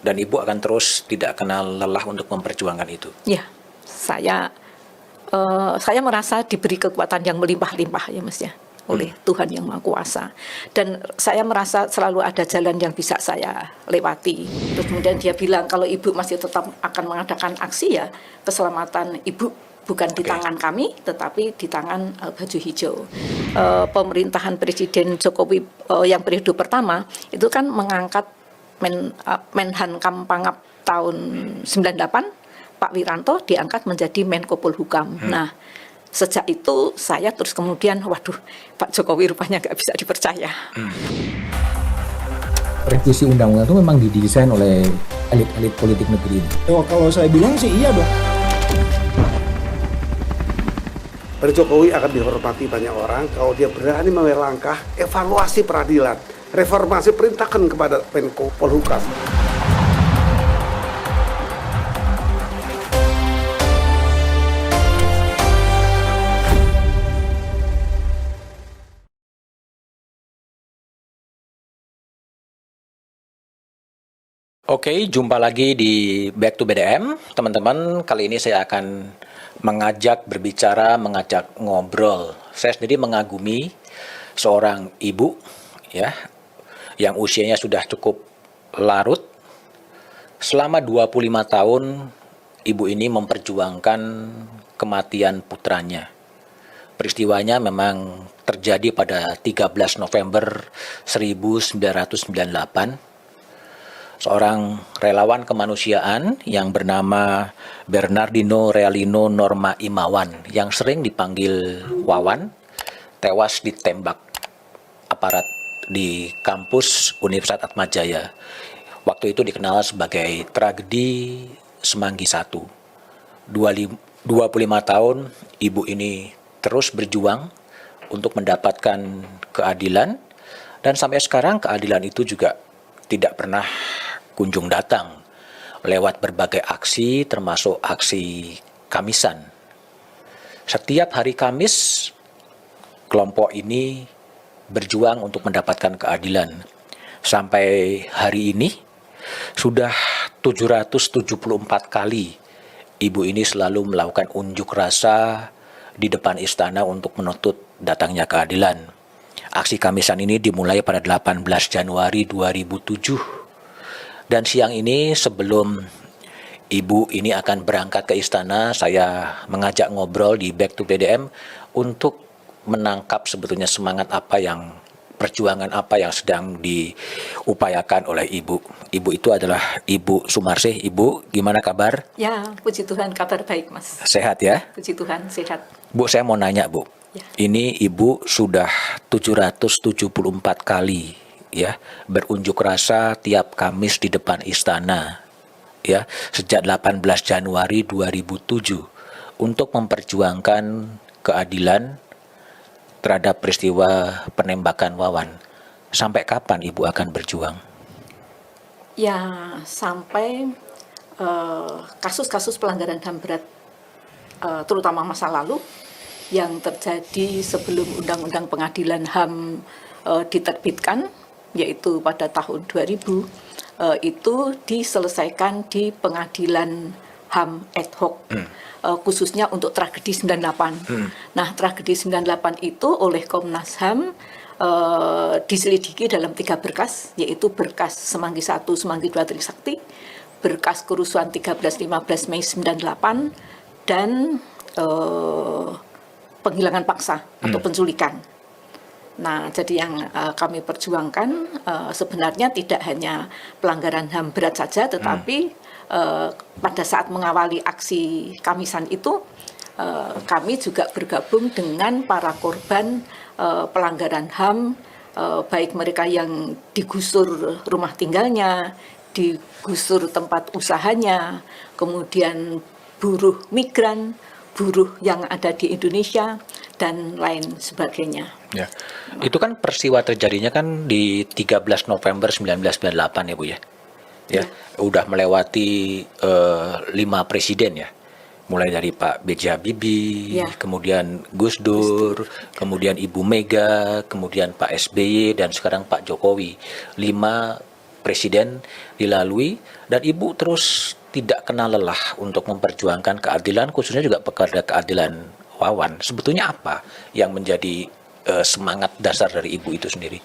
Dan Ibu akan terus tidak kenal lelah untuk memperjuangkan itu. Ya, saya merasa diberi kekuatan yang melimpah-limpah ya Mas ya, oleh Tuhan Yang Maha Kuasa. Dan saya merasa selalu ada jalan yang bisa saya lewati. Terus kemudian dia bilang kalau Ibu masih tetap akan mengadakan aksi, ya keselamatan Ibu bukan di tangan kami, tetapi di tangan baju hijau. Pemerintahan Presiden Jokowi yang periode pertama itu kan mengangkat Menhankam Pangap tahun 98, Pak Wiranto diangkat menjadi Menko Polhukam. Nah, sejak itu saya terus kemudian, waduh, Pak Jokowi rupanya nggak bisa dipercaya. Revisi undang-undang itu memang didesain oleh elit-elit politik negeri ini. Oh, kalau saya bilang sih iya dong. Pak Jokowi akan dihormati banyak orang kalau dia berani mengambil langkah evaluasi peradilan, reformasi, perintahkan kepada Menko Polhukam. Oke, jumpa lagi di Back to BDM. Teman-teman, kali ini saya akan mengajak berbicara, mengajak ngobrol. Saya sendiri mengagumi seorang ibu ya, yang usianya sudah cukup larut. Selama 25 tahun, ibu ini memperjuangkan kematian putranya. Peristiwanya memang terjadi pada 13 November 1998. Seorang relawan kemanusiaan yang bernama Bernardino Realino Norma Imawan, yang sering dipanggil Wawan, tewas ditembak aparat di kampus Universitas Atmajaya. Waktu itu dikenal sebagai tragedi Semanggi I. 25 tahun ibu ini terus berjuang untuk mendapatkan keadilan, dan sampai sekarang keadilan itu juga tidak pernah kunjung datang lewat berbagai aksi, termasuk aksi Kamisan. Setiap hari Kamis, kelompok ini berjuang untuk mendapatkan keadilan. Sampai hari ini, sudah 774 kali ibu ini selalu melakukan unjuk rasa di depan istana untuk menuntut datangnya keadilan. Aksi Kamisan ini dimulai pada 18 Januari 2007. Dan siang ini sebelum ibu ini akan berangkat ke istana, saya mengajak ngobrol di Back to BDM untuk menangkap sebetulnya semangat apa yang, perjuangan apa yang sedang diupayakan oleh ibu. Ibu itu adalah Ibu Sumarsih. Ibu, gimana kabar? Ya, puji Tuhan, kabar baik Mas. Sehat ya? Puji Tuhan, sehat. Bu, saya mau nanya Bu. Ya. Ini ibu sudah 774 kali ya berunjuk rasa tiap Kamis di depan istana ya sejak 18 Januari 2007 untuk memperjuangkan keadilan terhadap peristiwa penembakan Wawan. Sampai kapan ibu akan berjuang? Ya, sampai kasus-kasus pelanggaran HAM berat, terutama masa lalu yang terjadi sebelum Undang-Undang Pengadilan HAM diterbitkan, yaitu pada tahun 2000, itu diselesaikan di Pengadilan HAM ad hoc, khususnya untuk tragedi 98. Nah, tragedi 98 itu oleh Komnas HAM diselidiki dalam 3 berkas, yaitu berkas Semanggi I, Semanggi II Trisakti, berkas kerusuhan 13-15 Mei 98, dan penghilangan paksa atau penculikan. Nah, jadi yang kami perjuangkan sebenarnya tidak hanya pelanggaran HAM berat saja, tetapi pada saat mengawali aksi Kamisan itu, kami juga bergabung dengan para korban pelanggaran HAM, baik mereka yang digusur rumah tinggalnya, digusur tempat usahanya, kemudian buruh migran, buruh yang ada di Indonesia, dan lain sebagainya. Ya. Itu kan peristiwa terjadinya kan di 13 November 1998 ya Bu ya. Ya, udah melewati 5 presiden ya. Mulai dari Pak B.J. Habibie, kemudian Gus Dur, kemudian Ibu Mega, kemudian Pak SBY, dan sekarang Pak Jokowi. 5 presiden dilalui, dan Ibu terus tidak kenal lelah untuk memperjuangkan keadilan, khususnya juga kepada keadilan Wawan. Sebetulnya apa yang menjadi semangat dasar dari Ibu itu sendiri?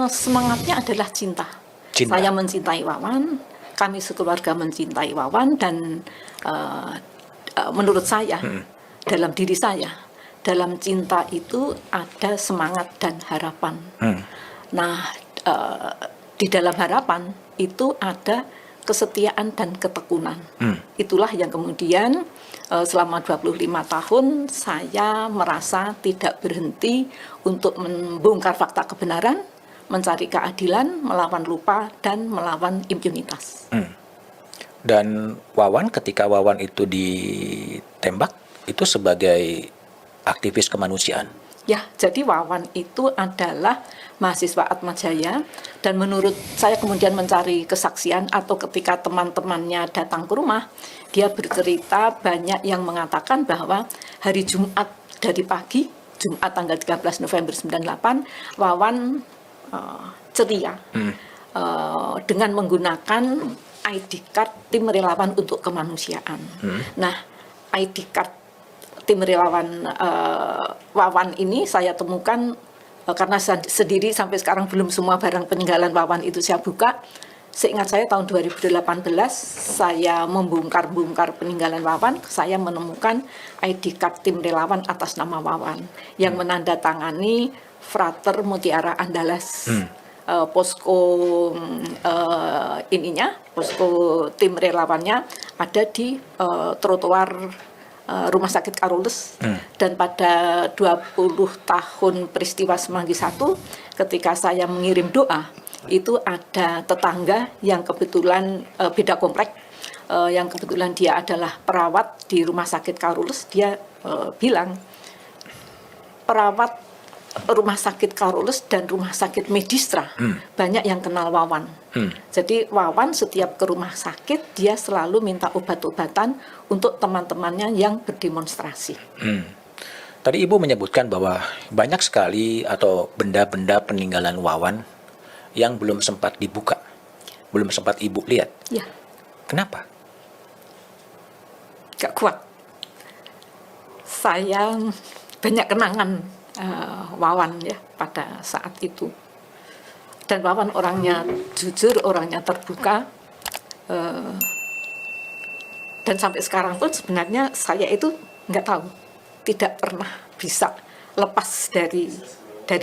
Semangatnya adalah cinta. Saya mencintai Wawan, kami sekeluarga mencintai Wawan, dan menurut saya, dalam diri saya, dalam cinta itu ada semangat dan harapan. Nah, di dalam harapan itu ada kesetiaan dan ketekunan. Itulah yang kemudian selama 25 tahun saya merasa tidak berhenti untuk membongkar fakta kebenaran, mencari keadilan, melawan lupa, dan melawan impunitas. Dan Wawan, ketika Wawan itu ditembak, itu sebagai aktivis kemanusiaan. Ya, jadi Wawan itu adalah mahasiswa Atmajaya, dan menurut saya kemudian mencari kesaksian atau ketika teman-temannya datang ke rumah, dia bercerita banyak yang mengatakan bahwa hari Jumat dari pagi, Jumat tanggal 13 November 98, Wawan ceria dengan menggunakan ID card tim relawan untuk kemanusiaan. Nah, ID card tim relawan Wawan ini saya temukan karena sendiri sampai sekarang belum semua barang peninggalan Wawan itu saya buka. Seingat saya tahun 2018 saya membongkar peninggalan Wawan, saya menemukan ID card tim relawan atas nama Wawan yang menandatangani Frater Mutiara Andalas. Posko posko tim relawannya ada di trotoar Rumah Sakit Carolus, dan pada 20 tahun peristiwa Semanggi I, ketika saya mengirim doa, itu ada tetangga yang kebetulan beda komplek, yang kebetulan dia adalah perawat di Rumah Sakit Carolus. Dia bilang, perawat Rumah Sakit Carolus dan Rumah Sakit Medistra banyak yang kenal Wawan. Jadi Wawan setiap ke rumah sakit dia selalu minta obat-obatan untuk teman-temannya yang berdemonstrasi. Tadi Ibu menyebutkan bahwa banyak sekali atau benda-benda peninggalan Wawan yang belum sempat dibuka, belum sempat Ibu lihat. Ya. Kenapa? Gak kuat. Saya banyak kenangan Wawan ya pada saat itu, dan Wawan orangnya jujur, orangnya terbuka, dan sampai sekarang pun sebenarnya saya itu nggak tahu, tidak pernah bisa lepas dari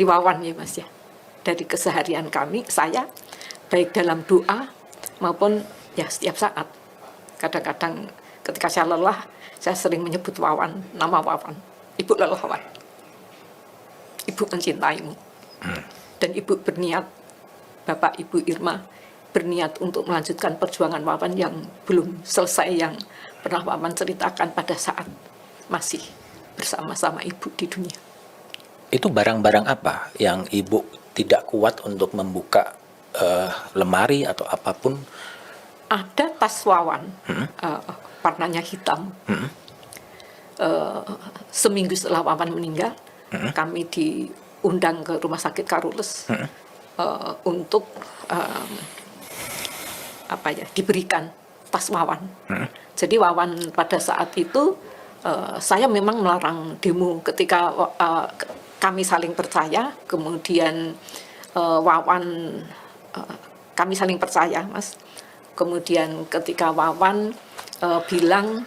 Wawan ya Mas ya, dari keseharian kami, saya baik dalam doa maupun ya setiap saat. Kadang-kadang ketika saya lelah, saya sering menyebut Wawan, nama Wawan, Ibu lelah Wawan, Ibu mencintaimu. Dan Ibu berniat, Bapak Ibu Irma berniat untuk melanjutkan perjuangan Wawan yang belum selesai, yang pernah Wawan ceritakan pada saat masih bersama-sama Ibu di dunia. Itu barang-barang apa yang Ibu tidak kuat untuk membuka lemari atau apapun? Ada tas Wawan, warnanya hitam. Seminggu setelah Wawan meninggal, kami diundang ke Rumah Sakit Carolus untuk diberikan tas Wawan. Jadi Wawan pada saat itu, saya memang melarang demo ketika kami saling percaya. Kemudian Wawan, kami saling percaya Mas. Kemudian ketika Wawan bilang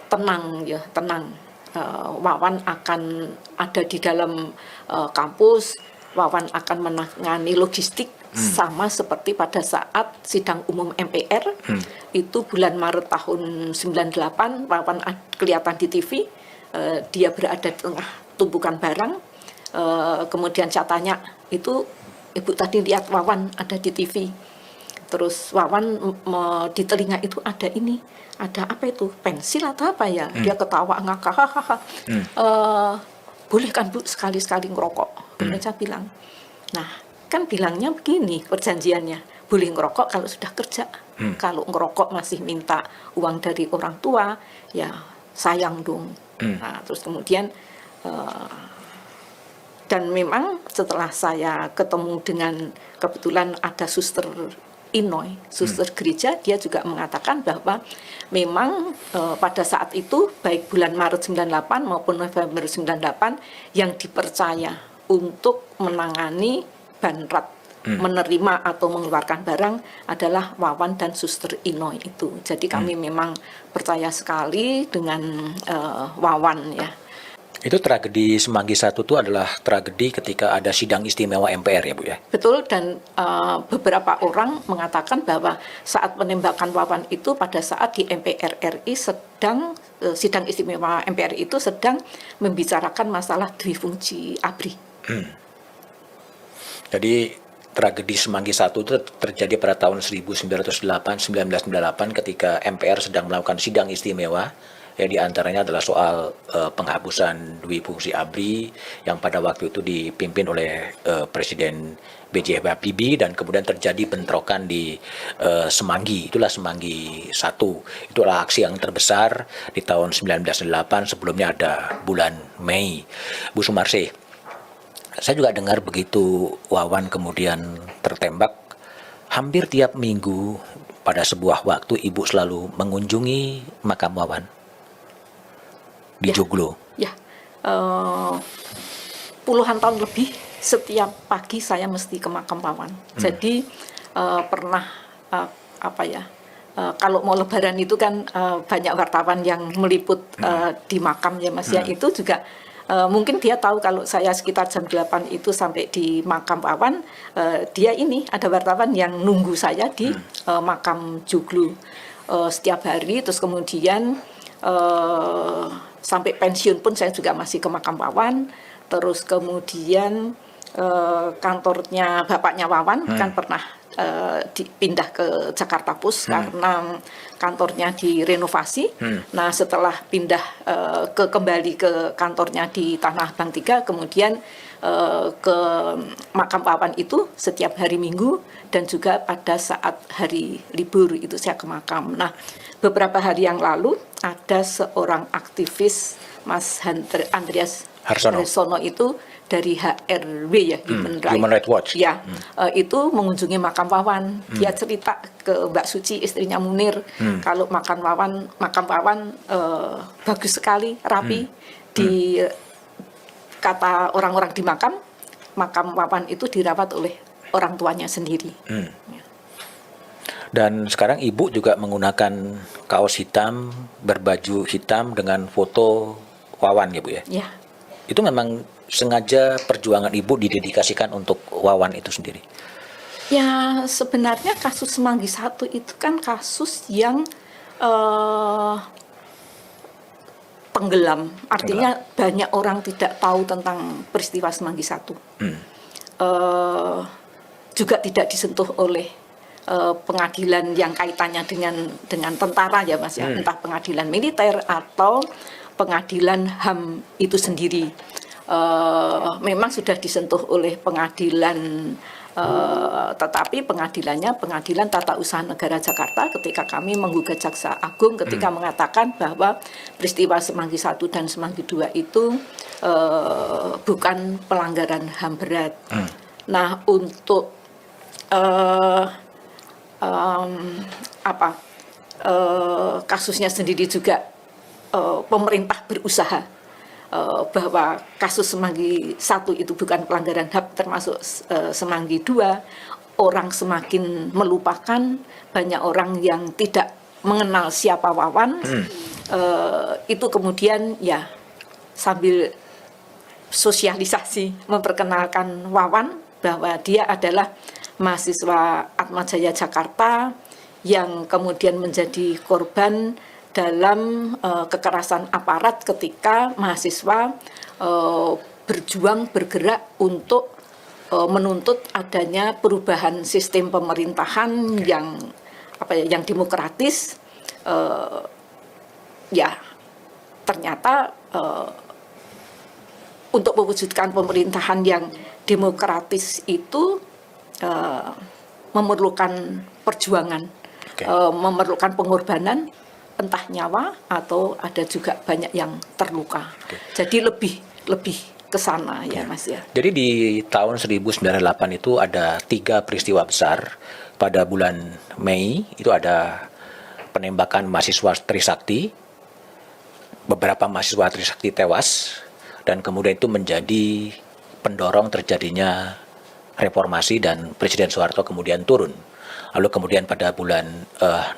tenang ya, tenang, Wawan akan ada di dalam kampus, Wawan akan menangani logistik sama seperti pada saat sidang umum MPR. Itu bulan Maret tahun 98, Wawan kelihatan di TV, dia berada di tengah tumpukan barang. Kemudian saya tanya, itu Ibu tadi lihat Wawan ada di TV. Terus Wawan di telinga itu ada ini, ada apa itu, pensil atau apa ya? Dia ketawa ngakak, hahaha. Boleh kan Bu sekali-sekali ngerokok? Kemudian saya bilang, nah kan bilangnya begini perjanjiannya, boleh ngerokok kalau sudah kerja. Kalau ngerokok masih minta uang dari orang tua, ya sayang dong. Nah terus kemudian Dan memang setelah saya ketemu dengan, kebetulan ada suster Inoy, suster gereja, dia juga mengatakan bahwa memang pada saat itu baik bulan Maret 98 maupun November 98 yang dipercaya untuk menangani banrat, menerima atau mengeluarkan barang adalah Wawan dan suster Inoy itu. Jadi kami memang percaya sekali dengan Wawan ya. Itu tragedi Semanggi I itu adalah tragedi ketika ada sidang istimewa MPR ya Bu ya? Betul, dan beberapa orang mengatakan bahwa saat penembakan Wawan itu pada saat di MPR RI sedang, sidang istimewa MPR itu sedang membicarakan masalah dui fungsi ABRI. Jadi tragedi Semanggi I itu terjadi pada tahun 1998 ketika MPR sedang melakukan sidang istimewa. Ya, di antaranya adalah soal penghapusan dui fungsi ABRI yang pada waktu itu dipimpin oleh Presiden B.J. Habibie, dan kemudian terjadi bentrokan di Semanggi. Itulah Semanggi I. Itulah aksi yang terbesar di tahun 1998, sebelumnya ada bulan Mei. Bu Sumarsi, saya juga dengar begitu Wawan kemudian tertembak, hampir tiap minggu pada sebuah waktu Ibu selalu mengunjungi makam Wawan di Joglo. Ya, puluhan tahun lebih setiap pagi saya mesti ke makam Wawan. Jadi pernah kalau mau Lebaran itu kan banyak wartawan yang meliput di makam ya Mas ya. Itu juga mungkin dia tahu kalau saya sekitar jam 8 itu sampai di makam Wawan. Dia ini ada wartawan yang nunggu saya di makam Joglo setiap hari. Terus kemudian sampai pensiun pun saya juga masih ke makam Wawan. Terus kemudian kantornya bapaknya Wawan kan pernah dipindah ke Jakarta Pus karena kantornya direnovasi. Nah setelah pindah kembali ke kantornya di Tanah Abang 3, kemudian ke makam Wawan itu setiap hari Minggu, dan juga pada saat hari libur itu saya ke makam. Nah beberapa hari yang lalu ada seorang aktivis, Mas Andreas Harsono itu dari HRW ya, Human Rights Watch ya, itu mengunjungi makam Wawan. Dia cerita ke Mbak Suci, istrinya Munir, kalau makam Wawan bagus sekali, rapi. Di kata orang-orang di makam Wawan itu dirawat oleh orang tuanya sendiri. Dan sekarang Ibu juga menggunakan kaos hitam, berbaju hitam dengan foto Wawan ya Bu ya? Ya. Itu memang sengaja perjuangan Ibu didedikasikan untuk Wawan itu sendiri? Ya sebenarnya kasus Semanggi I itu kan kasus yang tenggelam. Artinya banyak orang tidak tahu tentang peristiwa Semanggi I. Juga tidak disentuh oleh pengadilan yang kaitannya dengan tentara ya Mas ya, entah pengadilan militer atau pengadilan HAM itu sendiri. Memang sudah disentuh oleh pengadilan, tetapi pengadilannya Pengadilan Tata Usaha Negara Jakarta ketika kami menggugat Jaksa Agung ketika mengatakan bahwa peristiwa Semanggi I dan Semanggi II itu bukan pelanggaran HAM berat. Nah untuk kasusnya sendiri juga pemerintah berusaha bahwa kasus Semanggi I itu bukan pelanggaran HAM, termasuk Semanggi II. Orang semakin melupakan, banyak orang yang tidak mengenal siapa Wawan. Itu kemudian ya sambil sosialisasi memperkenalkan Wawan bahwa dia adalah mahasiswa Atmajaya Jakarta yang kemudian menjadi korban dalam kekerasan aparat ketika mahasiswa berjuang bergerak untuk menuntut adanya perubahan sistem pemerintahan yang demokratis. Ya ternyata untuk mewujudkan pemerintahan yang demokratis itu memerlukan perjuangan, memerlukan pengorbanan, entah nyawa atau ada juga banyak yang terluka. Jadi lebih ke sana ya Mas ya. Jadi di tahun 1998 itu ada 3 peristiwa besar. Pada bulan Mei itu ada penembakan mahasiswa Trisakti, beberapa mahasiswa Trisakti tewas, dan kemudian itu menjadi pendorong terjadinya reformasi dan Presiden Soeharto kemudian turun. Lalu kemudian pada bulan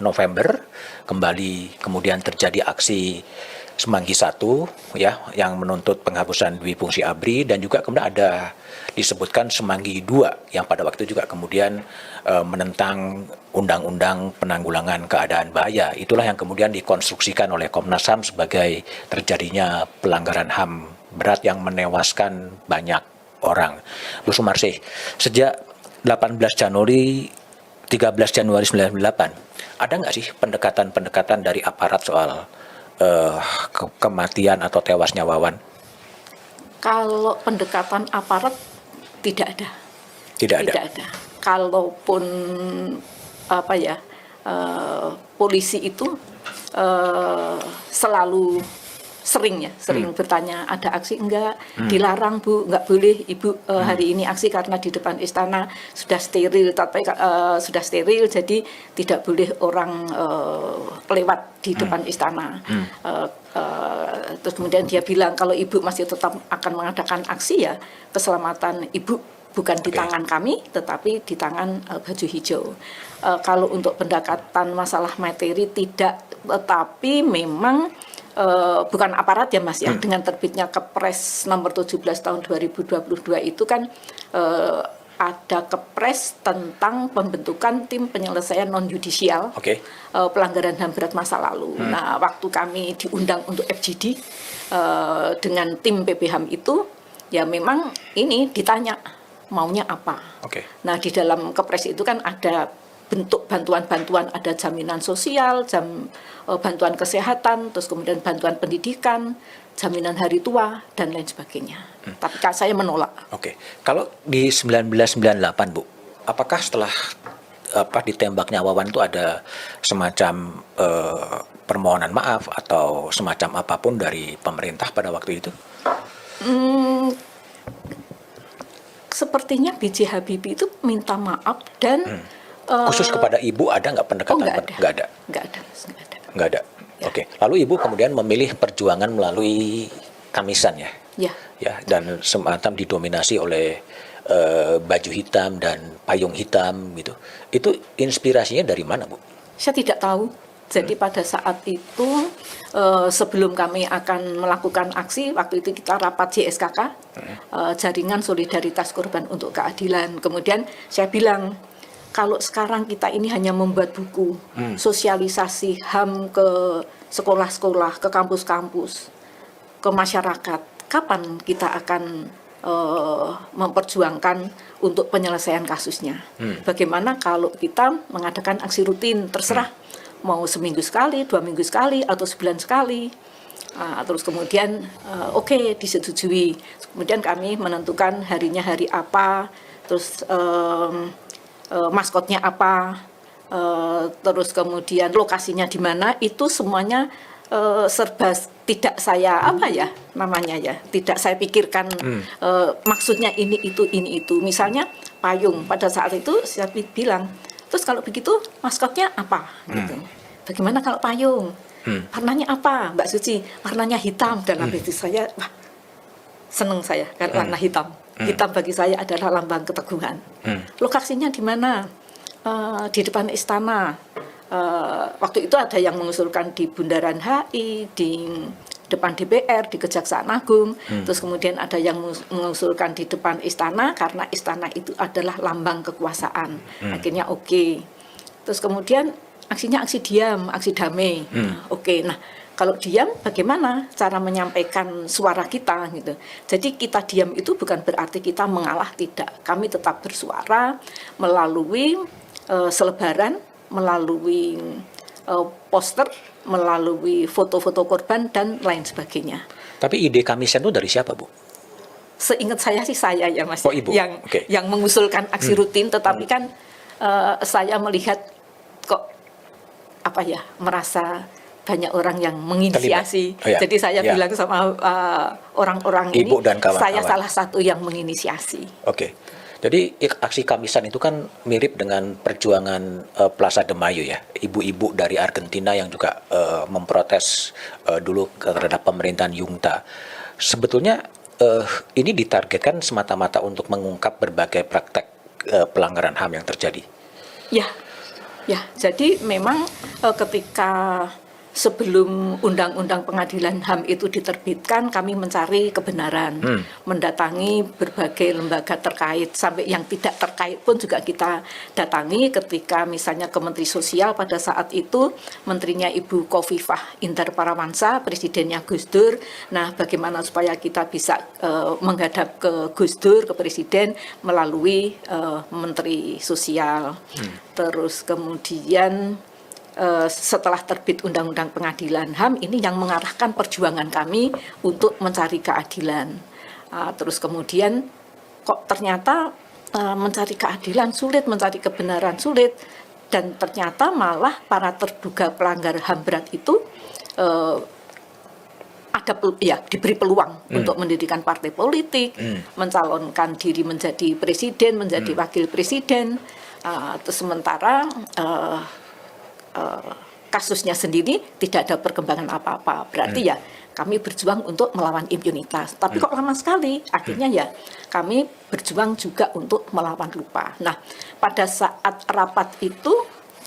November kembali kemudian terjadi aksi Semanggi 1 ya yang menuntut penghapusan dui fungsi ABRI, dan juga kemudian ada disebutkan Semanggi 2 yang pada waktu itu juga kemudian menentang undang-undang penanggulangan keadaan bahaya. Itulah yang kemudian dikonstruksikan oleh Komnas HAM sebagai terjadinya pelanggaran HAM berat yang menewaskan banyak orang. Bu Sumarsih, sejak 13 Januari 1998 ada nggak sih pendekatan-pendekatan dari aparat soal kematian atau tewasnya Wawan? Kalau pendekatan aparat tidak ada. Tidak ada. Kalaupun polisi itu selalu sering bertanya, ada aksi enggak, dilarang Bu, enggak boleh Ibu hari ini aksi karena di depan istana sudah steril, sudah steril, jadi tidak boleh orang lewat di depan istana. Terus kemudian dia bilang kalau Ibu masih tetap akan mengadakan aksi, ya keselamatan Ibu bukan di tangan kami, tetapi di tangan baju hijau. Kalau untuk pendekatan masalah materi tidak, tetapi memang bukan aparat ya Mas ya, dengan terbitnya Kepres nomor 17 tahun 2022 itu kan ada Kepres tentang pembentukan tim penyelesaian non-yudisial pelanggaran HAM berat masa lalu. Nah, waktu kami diundang untuk FGD dengan tim PPHAM itu, ya memang ini ditanya maunya apa. Nah, di dalam Kepres itu kan ada bentuk bantuan-bantuan, ada jaminan sosial, bantuan kesehatan, terus kemudian bantuan pendidikan, jaminan hari tua, dan lain sebagainya. Tapi saya menolak. Kalau di 1998 Bu, apakah setelah ditembaknya Wawan itu ada semacam permohonan maaf atau semacam apapun dari pemerintah pada waktu itu? Sepertinya B.J. Habibie itu minta maaf dan khusus kepada Ibu ada nggak pendekatan? Nggak ada. Lalu Ibu kemudian memilih perjuangan melalui Kamisan ya? Ya, dan semacam didominasi oleh baju hitam dan payung hitam gitu. Itu inspirasinya dari mana Bu? Saya tidak tahu. Jadi pada saat itu sebelum kami akan melakukan aksi, waktu itu kita rapat JSKK, Jaringan Solidaritas Korban untuk Keadilan. Kemudian saya bilang, kalau sekarang kita ini hanya membuat buku, sosialisasi HAM ke sekolah-sekolah, ke kampus-kampus, ke masyarakat, kapan kita akan memperjuangkan untuk penyelesaian kasusnya? Bagaimana kalau kita mengadakan aksi rutin, terserah, mau seminggu sekali, 2 minggu sekali, atau sebulan sekali. Terus kemudian disetujui. Kemudian kami menentukan harinya hari apa, terus maskotnya apa, terus kemudian lokasinya di mana, itu semuanya serba tidak saya tidak saya pikirkan maksudnya ini itu. Misalnya payung, pada saat itu saya bilang, terus kalau begitu maskotnya apa gitu. Bagaimana kalau payung? Warnanya apa, Mbak Suci? Warnanya hitam. Dan habis itu saya, seneng saya karena warna hitam. Hitam bagi saya adalah lambang keteguhan. Lokasinya di mana? Di depan istana. Waktu itu ada yang mengusulkan di Bundaran HI, di depan DPR, di Kejaksaan Agung. Terus kemudian ada yang mengusulkan di depan istana, karena istana itu adalah lambang kekuasaan. Akhirnya Terus kemudian aksinya aksi diam, aksi damai. Nah, kalau diam bagaimana cara menyampaikan suara kita gitu. Jadi kita diam itu bukan berarti kita mengalah, tidak. Kami tetap bersuara melalui selebaran, melalui poster, melalui foto-foto korban dan lain sebagainya. Tapi ide Kamisan itu dari siapa, Bu? Seingat saya sih saya ya Mas, Ibu. yang mengusulkan aksi rutin, tetapi kan saya melihat kok merasa banyak orang yang menginisiasi. Oh, ya. Jadi saya Ya. bilang sama orang-orang ini, Ibu dan kawan-kawan. saya salah satu yang menginisiasi. Oke. Jadi aksi Kamisan itu kan mirip dengan perjuangan Plaza de Mayo ya. Ibu-ibu dari Argentina yang juga memprotes dulu terhadap pemerintahan junta. Sebetulnya ini ditargetkan semata-mata untuk mengungkap berbagai praktek pelanggaran HAM yang terjadi. Ya, jadi memang ketika sebelum Undang-Undang Pengadilan HAM itu diterbitkan, kami mencari kebenaran, mendatangi berbagai lembaga terkait, sampai yang tidak terkait pun juga kita datangi. Ketika misalnya ke Menteri Sosial pada saat itu, menterinya Ibu Khofifah Indar Parawansa, presidennya Gus Dur. Nah, bagaimana supaya kita bisa menghadap ke Gus Dur, ke Presiden melalui Menteri Sosial. Terus kemudian setelah terbit Undang-Undang Pengadilan HAM, ini yang mengarahkan perjuangan kami untuk mencari keadilan. Terus kemudian kok ternyata mencari keadilan sulit, mencari kebenaran sulit, dan ternyata malah para terduga pelanggar HAM berat itu diberi peluang untuk mendirikan partai politik, mencalonkan diri menjadi presiden, menjadi wakil presiden. Terus sementara kasusnya sendiri tidak ada perkembangan apa-apa. Berarti ya kami berjuang untuk melawan impunitas. Tapi kok lama sekali? Akhirnya ya kami berjuang juga untuk melawan lupa. Nah, pada saat rapat itu,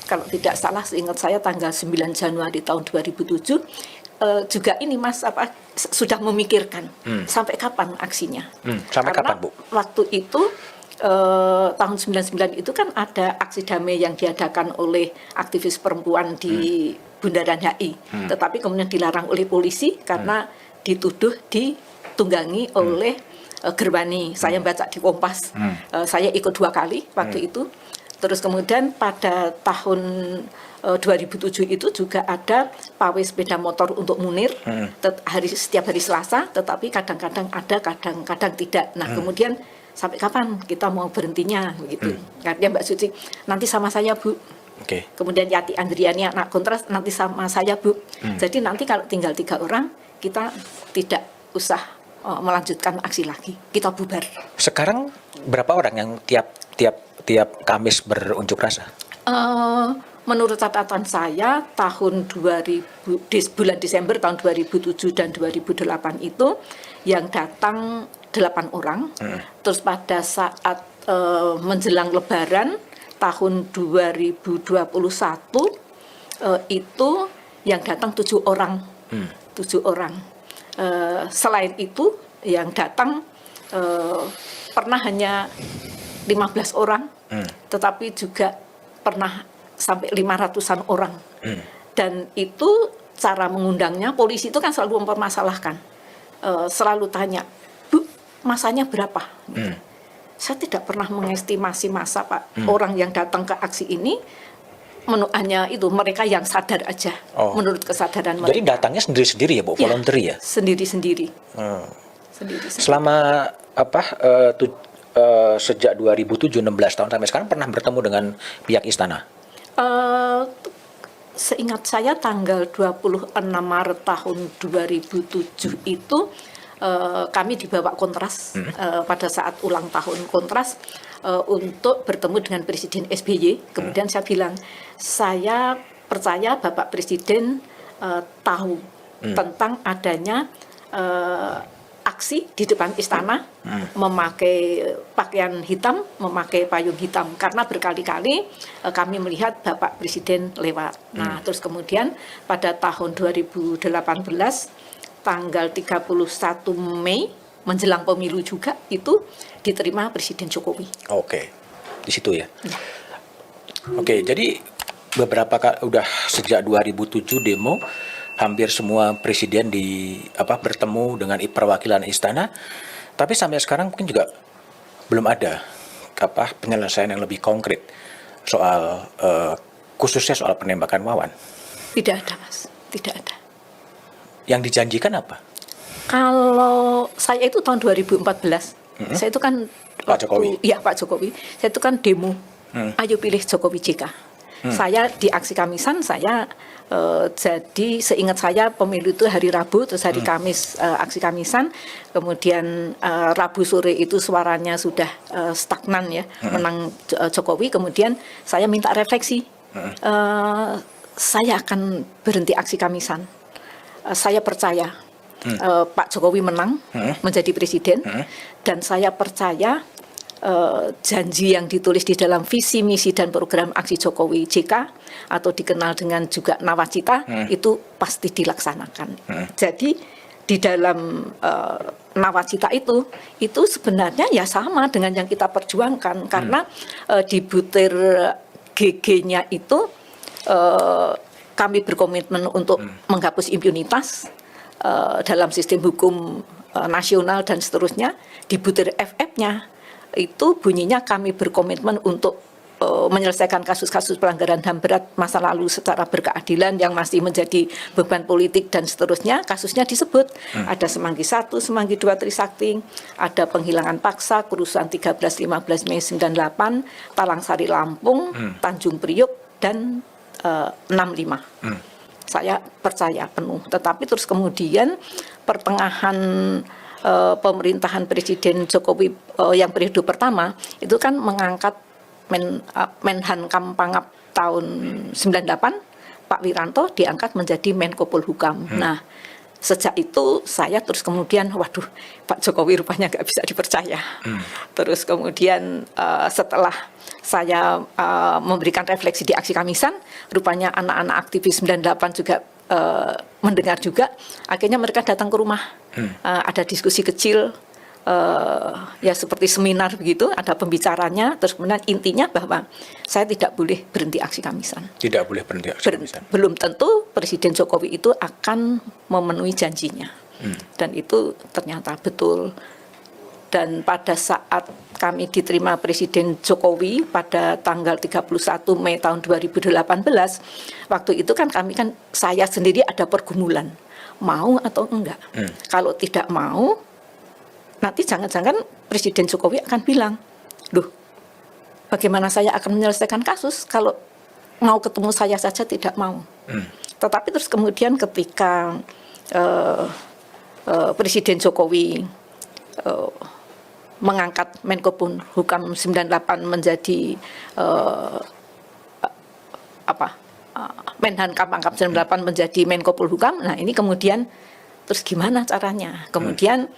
kalau tidak salah seingat saya tanggal 9 Januari tahun 2007, juga ini Mas sudah memikirkan sampai kapan aksinya. Sampai Karena kapan, Bu? waktu itu tahun 99 itu kan ada aksi damai yang diadakan oleh aktivis perempuan di Bundaran HI, tetapi kemudian dilarang oleh polisi karena dituduh ditunggangi oleh Gerwani. Saya baca di Kompas, saya ikut 2 kali waktu itu. Terus kemudian pada tahun 2007 itu juga ada pawai sepeda motor untuk Munir setiap hari Selasa, tetapi kadang-kadang ada, kadang-kadang tidak. Nah, kemudian sampai kapan kita mau berhentinya begitu? Artinya Mbak Suci, nanti sama saya Bu. Oke. Kemudian Yati Andriani anak kontras, nanti sama saya Bu. Jadi nanti kalau tinggal 3 orang, kita tidak usah melanjutkan aksi lagi, kita bubar. Sekarang berapa orang yang tiap Kamis berunjuk rasa? Menurut catatan saya tahun 2000 bulan Desember tahun 2007 dan 2008 itu yang datang 8 orang. Terus pada saat menjelang Lebaran tahun 2021 itu yang datang 7 orang. 7 orang. Selain itu yang datang pernah hanya 15 orang, tetapi juga pernah sampai 500-an orang. Dan itu cara mengundangnya, polisi itu kan selalu mempermasalahkan. Selalu tanya, Bu, masanya berapa? Saya tidak pernah mengestimasi masa, Pak. Orang yang datang ke aksi ini hanya itu mereka yang sadar aja, menurut kesadaran mereka. Jadi datangnya sendiri-sendiri ya, Bu, volunteer ya? Sendiri-sendiri. Selama sejak 2007 16 tahun sampai sekarang pernah bertemu dengan pihak istana? Seingat saya tanggal 26 Maret tahun 2007 itu kami dibawa Kontras pada saat ulang tahun Kontras untuk bertemu dengan Presiden SBY. Kemudian saya bilang, saya percaya Bapak Presiden tahu tentang adanya aksi di depan istana, memakai pakaian hitam, memakai payung hitam, karena berkali-kali kami melihat Bapak Presiden lewat. Nah, terus kemudian pada tahun 2018 tanggal 31 Mei menjelang pemilu juga itu diterima Presiden Jokowi. Oke. Di situ ya. Oke, jadi udah sejak 2007 demo, hampir semua presiden bertemu dengan perwakilan istana, tapi sampai sekarang mungkin juga belum ada penyelesaian yang lebih konkret soal khususnya soal penembakan Wawan. Tidak ada, Mas, tidak ada. Yang dijanjikan apa? Kalau saya itu tahun 2014, saya itu kan Pak Jokowi. Iya, Pak Jokowi. Saya itu kan demo, ayo pilih Jokowi JK. Saya di aksi Kamisan saya jadi seingat saya pemilu itu hari Rabu, terus hari Kamis aksi Kamisan, kemudian Rabu sore itu suaranya sudah stagnan ya, menang Jokowi, kemudian saya minta refleksi, saya akan berhenti aksi Kamisan, saya percaya Pak Jokowi menang menjadi presiden, dan saya percaya janji yang ditulis di dalam visi misi dan program aksi Jokowi JK atau dikenal dengan juga Nawacita itu pasti dilaksanakan. Jadi di dalam Nawacita itu sebenarnya ya sama dengan yang kita perjuangkan, karena di butir GG-nya itu kami berkomitmen untuk menghapus impunitas dalam sistem hukum nasional dan seterusnya. Di butir FF-nya itu bunyinya kami berkomitmen untuk menyelesaikan kasus-kasus pelanggaran HAM berat masa lalu secara berkeadilan yang masih menjadi beban politik dan seterusnya. Kasusnya disebut ada Semanggi 1, Semanggi 2 Trisakti, ada penghilangan paksa, kerusuhan 13-15 Mei 98, Talang Sari Lampung, Tanjung Priok, dan 65. Saya percaya penuh. Tetapi terus kemudian pertengahan pemerintahan Presiden Jokowi yang periode pertama itu kan mengangkat Menhankam Pangap tahun 98, Pak Wiranto diangkat menjadi Menko Polhukam. Nah, sejak itu saya terus kemudian waduh, Pak Jokowi rupanya nggak bisa dipercaya. Terus kemudian setelah saya memberikan refleksi di aksi Kamisan, rupanya anak-anak aktivis 98 juga mendengar juga, akhirnya mereka datang ke rumah, ada diskusi kecil, ya seperti seminar begitu, ada pembicaranya, terus kemudian intinya bahwa saya tidak boleh berhenti aksi Kamisan. Tidak boleh berhenti aksi Kamisan. Belum tentu Presiden Jokowi itu akan memenuhi janjinya, dan itu ternyata betul. Dan pada saat kami diterima Presiden Jokowi pada tanggal 31 Mei tahun 2018, waktu itu kan saya sendiri ada pergumulan, mau atau enggak. Kalau tidak mau, nanti jangan-jangan Presiden Jokowi akan bilang, loh, bagaimana saya akan menyelesaikan kasus kalau mau ketemu saya saja tidak mau. Tetapi terus kemudian ketika Presiden Jokowi mengangkat Menko Polhukam 98 menjadi Menhankam Pangap 98 menjadi Menko Polhukam. Nah, ini kemudian terus gimana caranya? Kemudian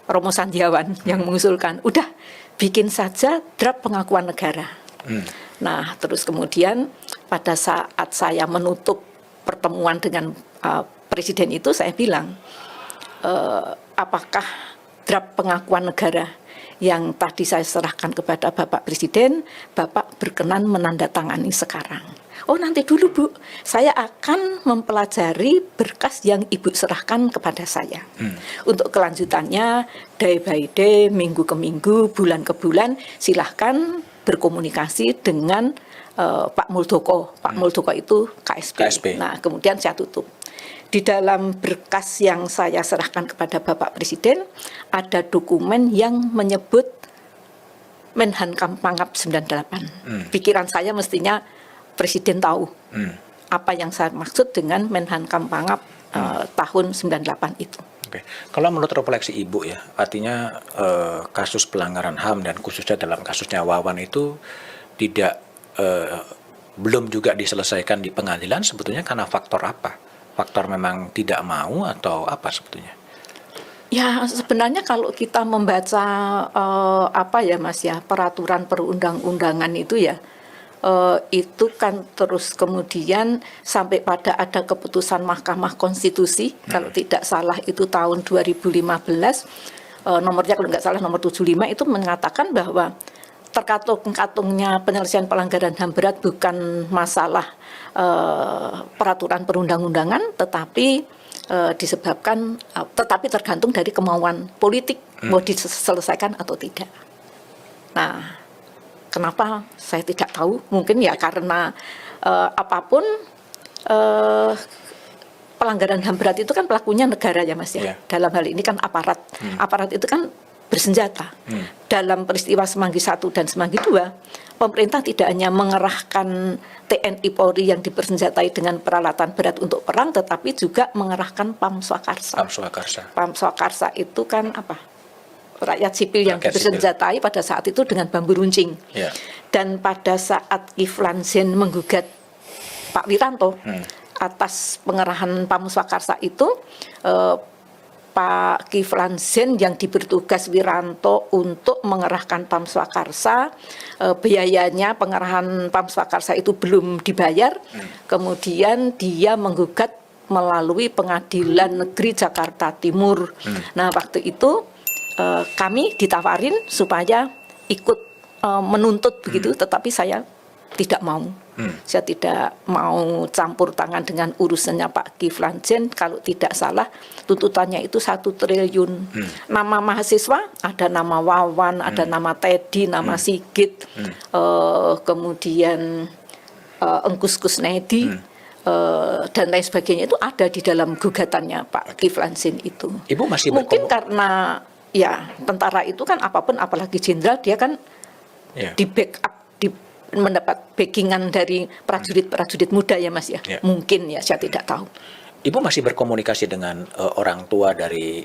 Romo Sandiawan yang mengusulkan, udah bikin saja draft pengakuan negara. Nah, terus kemudian pada saat saya menutup pertemuan dengan Presiden itu, saya bilang, apakah draft pengakuan negara yang tadi saya serahkan kepada Bapak Presiden, Bapak berkenan menandatangani sekarang? Oh, nanti dulu Bu, saya akan mempelajari berkas yang Ibu serahkan kepada saya. Untuk kelanjutannya, day by day, minggu ke minggu, bulan ke bulan, silahkan berkomunikasi dengan Pak Muldoko. Pak Muldoko itu KSP. Nah, kemudian saya tutup. Di dalam berkas yang saya serahkan kepada Bapak Presiden, ada dokumen yang menyebut Menhankam Pangap 98. Pikiran saya mestinya Presiden tahu apa yang saya maksud dengan Menhankam Pangap tahun 98 itu. Oke. Kalau menurut refleksi Ibu ya, artinya kasus pelanggaran HAM dan khususnya dalam kasusnya Wawan itu belum juga diselesaikan di pengadilan, sebetulnya karena faktor apa? Faktor memang tidak mau atau apa sebetulnya? Ya, sebenarnya kalau kita membaca Mas ya, peraturan perundang-undangan itu ya, itu kan terus kemudian sampai pada ada keputusan Mahkamah Konstitusi, kalau tidak salah itu tahun 2015, nomornya kalau nggak salah nomor 75, itu mengatakan bahwa terkatung-katungnya penyelesaian pelanggaran HAM berat bukan masalah peraturan perundang-undangan, tetapi disebabkan, tetapi tergantung dari kemauan politik mau diselesaikan atau tidak. Nah, kenapa saya tidak tahu? Mungkin ya karena apapun pelanggaran HAM berat itu kan pelakunya negara ya Mas ya. Dalam hal ini kan aparat. Aparat itu kan bersenjata. Dalam peristiwa Semanggi I dan Semanggi II, pemerintah tidak hanya mengerahkan TNI Polri yang dipersenjatai dengan peralatan berat untuk perang, tetapi juga mengerahkan Pam Swakarsa. Pam Swakarsa. Pam Swakarsa itu kan apa? Rakyat sipil yang Rakyat dipersenjatai pada saat itu dengan bambu runcing. Ya. Dan pada saat Kiflan Zain menggugat Pak Wiranto atas pengerahan Pam Swakarsa itu, Pak Kiflan Zain yang diberi tugas Wiranto untuk mengerahkan Pam Swakarsa, biayanya pengerahan Pam Swakarsa itu belum dibayar, kemudian dia menggugat melalui Pengadilan Negeri Jakarta Timur. Nah, waktu itu kami ditawarin supaya ikut menuntut begitu, tetapi saya tidak mau. Saya tidak mau campur tangan dengan urusannya Pak Kiflan Zain. Kalau tidak salah, tuntutannya itu 1 triliun. Nama mahasiswa, ada nama Wawan, ada nama Teddy, nama Sigit, kemudian Engkus Kusnedi, dan lain sebagainya itu ada di dalam gugatannya Pak Kiflan Zain itu. Ibu masih mungkin karena ya tentara itu kan apapun, apalagi jenderal, dia kan di backup, mendapat backingan dari prajurit-prajurit muda ya Mas ya. Mungkin ya, saya tidak tahu. Ibu masih berkomunikasi dengan orang tua dari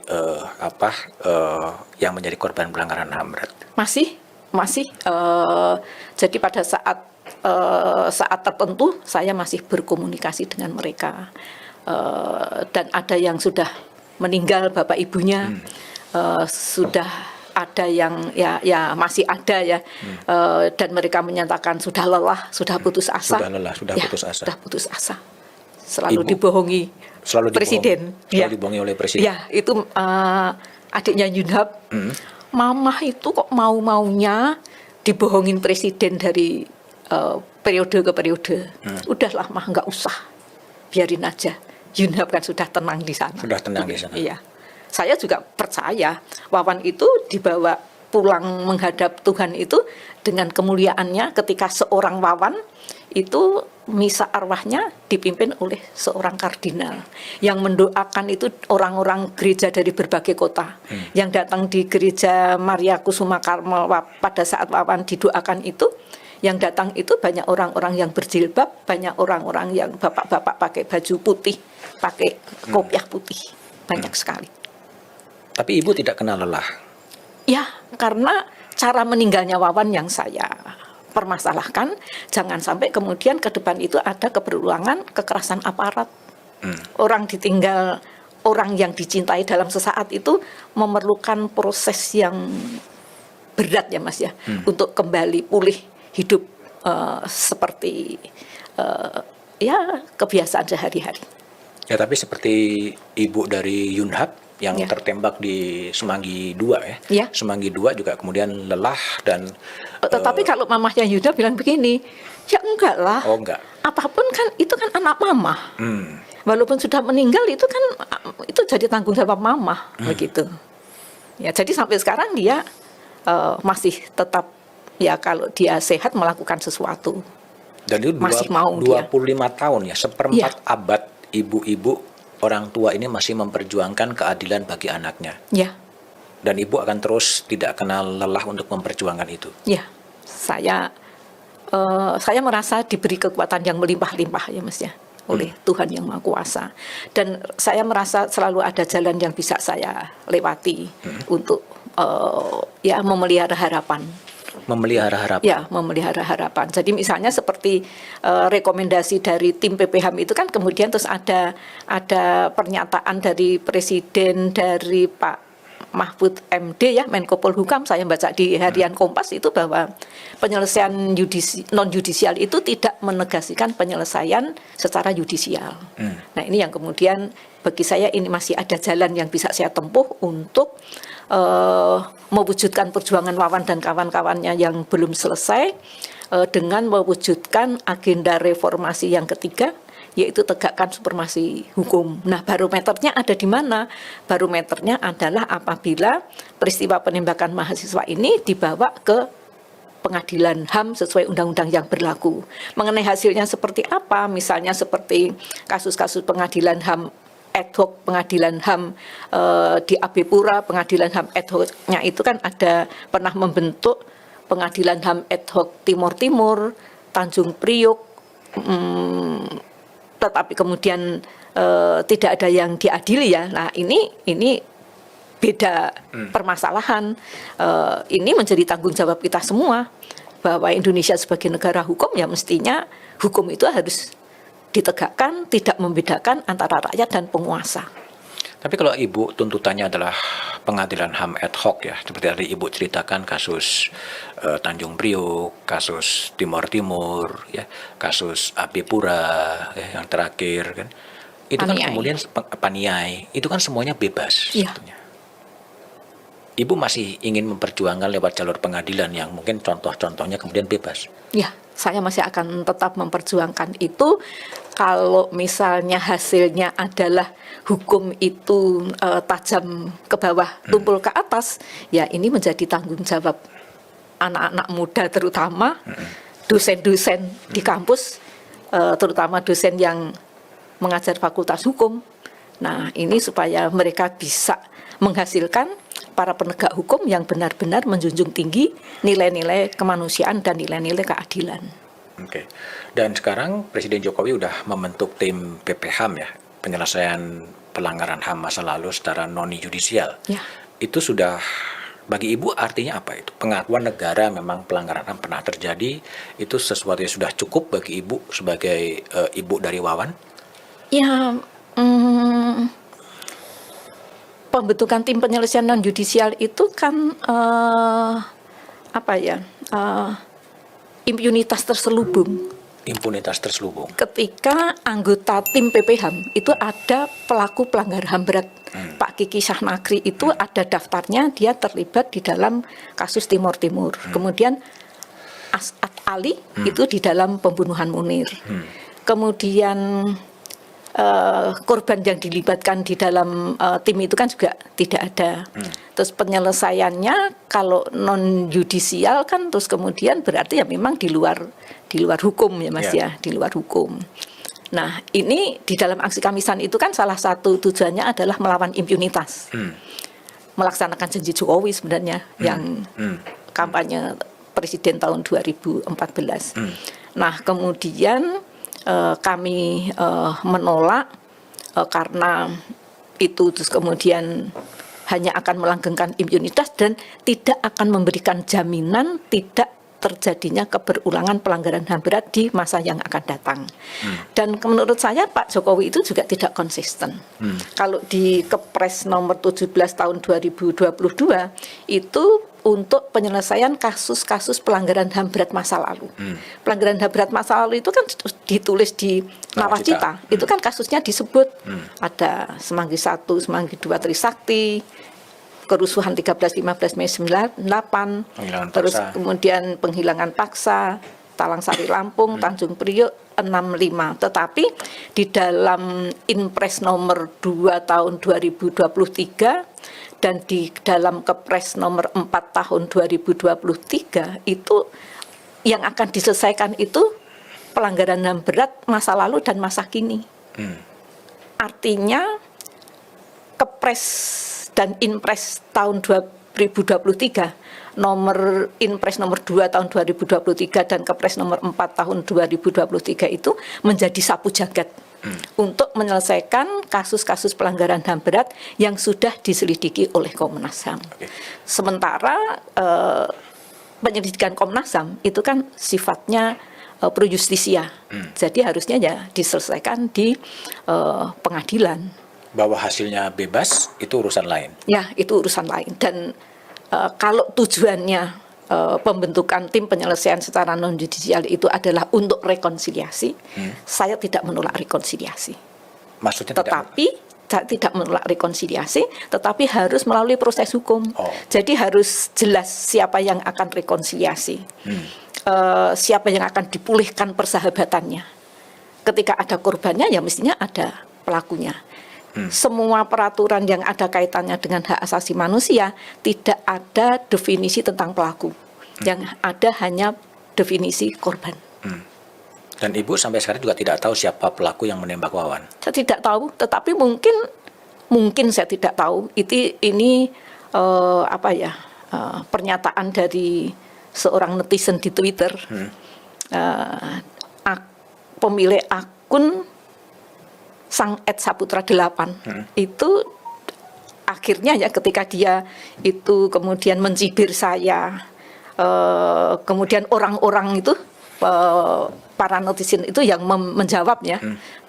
yang menjadi korban pelanggaran HAM berat? Masih. Jadi pada saat tertentu saya masih berkomunikasi dengan mereka. Dan ada yang sudah meninggal bapak ibunya, sudah ada yang ya masih ada ya, dan mereka menyatakan sudah lelah, sudah putus asa. Sudah putus asa. Selalu dibohongi presiden. Selalu dibohongi oleh presiden. Ya, itu adiknya Yunhab. Mama itu kok mau-maunya dibohongin presiden dari periode ke periode. Udahlah mah, nggak usah, biarin aja. Yunhab kan sudah tenang di sana. Iya. Saya juga percaya Wawan itu dibawa pulang menghadap Tuhan itu dengan kemuliaannya ketika seorang Wawan itu misa arwahnya dipimpin oleh seorang kardinal yang mendoakan itu orang-orang gereja dari berbagai kota yang datang di gereja Maria Kusuma Karmel pada saat Wawan didoakan itu. Yang datang itu banyak orang-orang yang berjilbab, banyak orang-orang yang bapak-bapak pakai baju putih, pakai kopiah putih, banyak sekali. Tapi ibu tidak kenal lelah? Ya, karena cara meninggalnya Wawan yang saya permasalahkan, jangan sampai kemudian ke depan itu ada keberulangan kekerasan aparat. Orang ditinggal, orang yang dicintai dalam sesaat itu memerlukan proses yang berat ya Mas ya, untuk kembali pulih hidup seperti ya kebiasaan sehari-hari. Ya, tapi seperti ibu dari Yunhab yang tertembak di Semanggi II ya. Semanggi II juga kemudian lelah dan tetapi kalau mamahnya Yuda bilang begini, ya enggak lah. Oh enggak. Apapun kan itu kan anak mama. Walaupun sudah meninggal itu kan itu jadi tanggung jawab mama begitu. Ya, jadi sampai sekarang dia masih tetap ya kalau dia sehat melakukan sesuatu. Dan itu masih mau 25 tahun ya, seperempat abad ibu-ibu orang tua ini masih memperjuangkan keadilan bagi anaknya. Ya. Dan ibu akan terus tidak kenal lelah untuk memperjuangkan itu. Ya, saya merasa diberi kekuatan yang melimpah-limpah ya Mas ya, oleh Tuhan yang Maha Kuasa. Dan saya merasa selalu ada jalan yang bisa saya lewati untuk ya memelihara harapan. Memelihara harapan. Ya, memelihara harapan. Jadi misalnya seperti rekomendasi dari tim PPHAM itu kan kemudian terus ada pernyataan dari Presiden, dari Pak Mahfud MD ya, Menko Polhukam, saya baca di harian Kompas itu bahwa penyelesaian non-yudisial itu tidak menegasikan penyelesaian secara yudisial. Nah, ini yang kemudian bagi saya ini masih ada jalan yang bisa saya tempuh untuk mewujudkan perjuangan Wawan dan kawan-kawannya yang belum selesai dengan mewujudkan agenda reformasi yang ketiga, yaitu tegakkan supremasi hukum. Nah, barometernya ada di mana? Barometernya adalah apabila peristiwa penembakan mahasiswa ini dibawa ke pengadilan HAM sesuai undang-undang yang berlaku. Mengenai hasilnya seperti apa, misalnya seperti kasus-kasus pengadilan HAM ad hoc pengadilan HAM di AB Pura, pengadilan HAM ad hoc-nya itu kan ada pernah membentuk pengadilan HAM ad hoc Timur Timur, Tanjung Priok, tetapi kemudian tidak ada yang diadili ya. Nah ini beda permasalahan. Ini menjadi tanggung jawab kita semua bahwa Indonesia sebagai negara hukum ya mestinya hukum itu harus ditegakkan, tidak membedakan antara rakyat dan penguasa. Tapi kalau Ibu tuntutannya adalah pengadilan HAM ad hoc ya, seperti tadi Ibu ceritakan kasus Tanjung Priok, kasus Timur Timur, ya, kasus AB Pura, ya, yang terakhir kan, itu kan Paniai. kemudian Paniai, itu kan semuanya bebas. Iya. Sebetulnya. Ibu masih ingin memperjuangkan lewat jalur pengadilan yang mungkin contoh-contohnya kemudian bebas. Ya, saya masih akan tetap memperjuangkan itu. Kalau misalnya hasilnya adalah hukum itu tajam ke bawah, tumpul ke atas, ya ini menjadi tanggung jawab anak-anak muda terutama, dosen-dosen di kampus, terutama dosen yang mengajar fakultas hukum. Nah, ini supaya mereka bisa menghasilkan para penegak hukum yang benar-benar menjunjung tinggi nilai-nilai kemanusiaan dan nilai-nilai keadilan. Oke. Dan sekarang Presiden Jokowi udah membentuk tim PPHAM ya, penyelesaian pelanggaran HAM masa lalu secara non-yudisial. Ya. Itu sudah bagi Ibu artinya apa itu? Pengakuan negara memang pelanggaran HAM pernah terjadi, itu sesuatu yang sudah cukup bagi Ibu sebagai ibu dari Wawan? Ya, pembentukan tim penyelesaian non-yudisial itu kan impunitas terselubung. Impunitas terselubung. Ketika anggota tim PPHAM itu ada pelaku pelanggaran HAM berat. Pak Kiki Syahnagri itu ada daftarnya, dia terlibat di dalam kasus Timur Timur. Kemudian As'ad Ali itu di dalam pembunuhan Munir. Kemudian korban yang dilibatkan di dalam tim itu kan juga tidak ada. Terus penyelesaiannya kalau non yudisial kan terus kemudian berarti ya memang di luar hukum ya Mas ya, di luar hukum. Nah, ini di dalam aksi Kamisan itu kan salah satu tujuannya adalah melawan impunitas. Melaksanakan janji Jokowi sebenarnya yang kampanye presiden tahun 2014. Nah, kemudian kami menolak karena itu terus kemudian hanya akan melanggengkan impunitas dan tidak akan memberikan jaminan tidak terjadinya keberulangan pelanggaran HAM berat di masa yang akan datang. Dan menurut saya Pak Jokowi itu juga tidak konsisten. Kalau di Kepres nomor 17 tahun 2022 itu untuk penyelesaian kasus-kasus pelanggaran HAM berat masa lalu. Pelanggaran HAM berat masa lalu itu kan ditulis di Nawacita. Itu kan kasusnya disebut ada Semanggi 1, Semanggi 2 Trisakti, kerusuhan 13-15 Mei 98, terus kemudian penghilangan paksa, Talang Sari Lampung, Tanjung Priok 65. Tetapi di dalam Inpres nomor 2 tahun 2023 dan di dalam Kepres nomor 4 tahun 2023 itu yang akan diselesaikan itu pelanggaran HAM berat masa lalu dan masa kini. Artinya Kepres dan Inpres tahun 2023 nomor Inpres nomor 2 tahun 2023 dan Kepres nomor 4 tahun 2023 itu menjadi sapu jagat untuk menyelesaikan kasus-kasus pelanggaran HAM berat yang sudah diselidiki oleh Komnas HAM. Sementara penyelidikan Komnas HAM itu kan sifatnya pro justisia. Jadi harusnya ya diselesaikan di pengadilan. Bahwa hasilnya bebas itu urusan lain. Ya, itu urusan lain. Dan kalau tujuannya pembentukan tim penyelesaian secara non-judisial itu adalah untuk rekonsiliasi, saya tidak menolak rekonsiliasi. Maksudnya tetapi saya tidak menolak rekonsiliasi, tetapi harus melalui proses hukum. Jadi harus jelas siapa yang akan rekonsiliasi, siapa yang akan dipulihkan persahabatannya. Ketika ada korbannya, ya mestinya ada pelakunya. Semua peraturan yang ada kaitannya dengan hak asasi manusia tidak ada definisi tentang pelaku. Yang ada hanya definisi korban. Dan Ibu sampai sekarang juga tidak tahu siapa pelaku yang menembak Wawan. Saya tidak tahu, tetapi mungkin saya tidak tahu. Ini pernyataan dari seorang netizen di Twitter, pemilik akun Sang Ed Saputra 8 itu akhirnya ya ketika dia itu kemudian mencibir saya, kemudian orang-orang itu para netizen itu yang menjawabnya.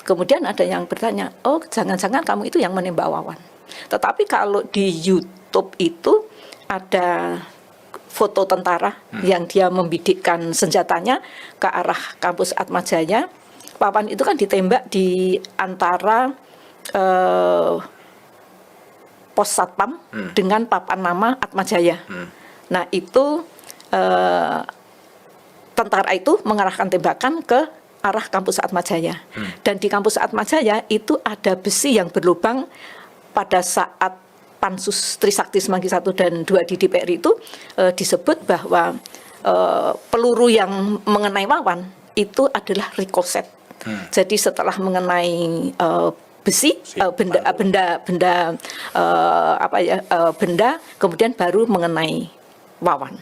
Kemudian ada yang bertanya, oh jangan-jangan kamu itu yang menembak Wawan. Tetapi kalau di YouTube itu ada foto tentara yang dia membidikkan senjatanya ke arah kampus Atmajaya. Wawan itu kan ditembak di antara pos satpam dengan papan nama Atmajaya. Nah itu tentara itu mengarahkan tembakan ke arah kampus Atmajaya. Dan di kampus Atmajaya itu ada besi yang berlubang. Pada saat Pansus Trisakti Semanggi 1 dan 2 di DPR itu disebut bahwa peluru yang mengenai Wawan itu adalah rikoset. Jadi setelah mengenai besi, benda kemudian baru mengenai Wawan.